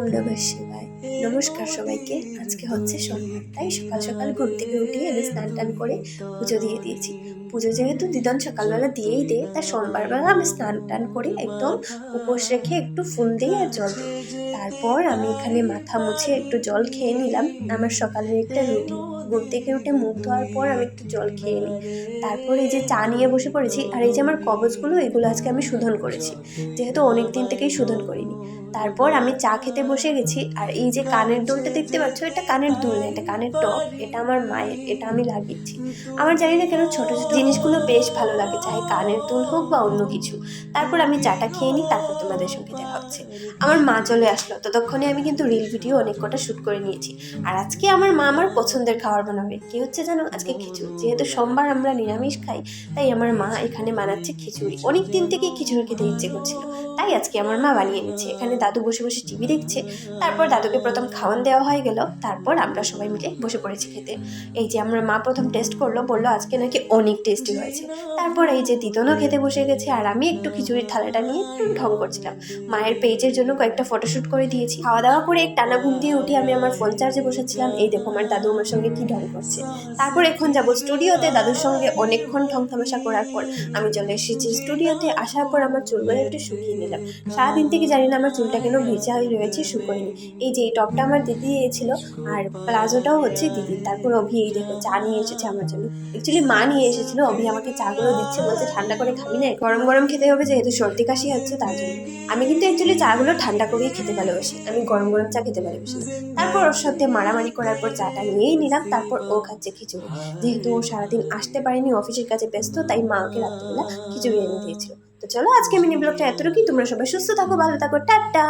ওম নমঃ শিবায়। নমস্কার সবাইকে। আজকে হচ্ছে সোমবার, তাই সকাল সকাল ঘুম থেকে উঠিয়ে আমি স্নান টান করে পুজো দিয়ে দিয়েছি। পুজো যেহেতু দিদন সকালবেলা দিয়েই দেয়, তাই সোমবার বেলা আমি স্নান টান করে একদম উপোস রেখে একটু ফুল দিয়ে আর জল দিই। তারপর আমি এখানে মাথা মুছে একটু জল খেয়ে নিলাম। আমার সকালের একটা রুটিন, ঘুম থেকে উঠে মুখ ধোয়ার পর আমি একটু জল খেয়ে নিই। তারপর এই যে চা নিয়ে বসে পড়েছি, আর এই যে আমার কবচগুলো, এগুলো আজকে আমি শোধন করেছি, যেহেতু অনেক দিন থেকেই শোধন করিনি। তারপর আমি চা খেতে বসে গেছি। আর এই যে কানের দুলটা দেখতে পাচ্ছ, এটা কানের দুল না, এটা কানের টপ। এটা আমার মায়ের, এটা আমি লাগিয়েছি। আমার জানি না কেন ছোট ছোট জিনিসগুলো বেশ ভালো লাগে, চাই কানের দুল হোক বা অন্য কিছু। তারপর আমি চাটা খেয়ে নিই, তারপর তোমাদের সঙ্গে দেখা হচ্ছে। আমার মা চলে আসলো, ততক্ষণে আমি কিন্তু রিল ভিডিও অনেক কটা শ্যুট করে নিয়েছি। আর আজকে আমার মা আমার পছন্দের খাবার বানাবে। কি হচ্ছে জানো? আজকে খিচুড়ি। যেহেতু সোমবার আমরা নিরামিষ খাই, তাই আমার মা এখানে বানাচ্ছে খিচুড়ি। অনেক দিন থেকেই খিচুড়ি খেতে ইচ্ছে করছিল, তাই আজকে আমার মা বানিয়ে এনেছে। এখানে দাদু বসে বসে টিভি দেখছে। তারপর দাদুকে প্রথম খাওয়ান দেওয়া হয়ে গেল, তারপর আমরা সবাই মিলে বসে পড়েছি খেতে। এই যে আমার মা প্রথম টেস্ট করলো, বললো আজকে নাকি অনেক টেস্টি হয়েছে। তারপর এই যে দিদনও খেতে বসে গেছে, আর আমি একটু খিচুড়ির থালাটা নিয়ে একটু ঢং করছিলাম। মায়ের পেজের জন্য কয়েকটা ফটোশ্যুট করে দিয়েছি। খাওয়া দাওয়া করে এক টানা ঘুম দিয়ে উঠি আমি আমার ফোন চার্জে বসেছিলাম। এই দেখো আমার দাদু আমার সঙ্গে কি ঢং করছে। তারপর এখন যাবো স্টুডিওতে। দাদুর সঙ্গে অনেকক্ষণ ঢং তামাশা করার পর আমি চলে এসেছি স্টুডিওতে। আসার পর আমার চুলগুলো একটু শুকিয়ে নিলাম। সারাদিন থেকে জানি না আমার চুলটা কেন ভিজা হয়ে রয়েছে, শুকোয়নি। এই যে এই টপটা আমার দিদি দিয়েছিল, আর প্লাজোটাও হচ্ছে দিদি। তারপর অভি এই দেখো চা নিয়ে এসেছে আমার জন্য। অ্যাকচুয়ালি মা নিয়ে এসেছিল, অভি আমাকে চাগুলো দিচ্ছে, বলছে ঠান্ডা করে খাবি না, গরম গরম খেতে হবে, যেহেতু সর্দি কাশি হচ্ছে তার জন্য। আমি কিন্তু অ্যাকচুয়ালি চাগুলো ঠান্ডা করেই খেতে ভালোবাসি, আমি গরম গরম চা খেতে ভালোবাসি না। তারপর ওর সাথে মারামারি করার পর চাটা নিয়েই নিলাম। তারপর ও খাচ্ছে খিচুড়ি। যেহেতু ও সারাদিন আসতে পারেনি, অফিসের কাছে ব্যস্ত, তাই মা ওকে রাত্রিবেলা খিচুড়ি এনে দিয়েছিল। তো চলো আজকে মিনি ব্লগটা এতটুকুই। তোমরা সবাই সুস্থ থাকো, ভালো থাকো, টাটা।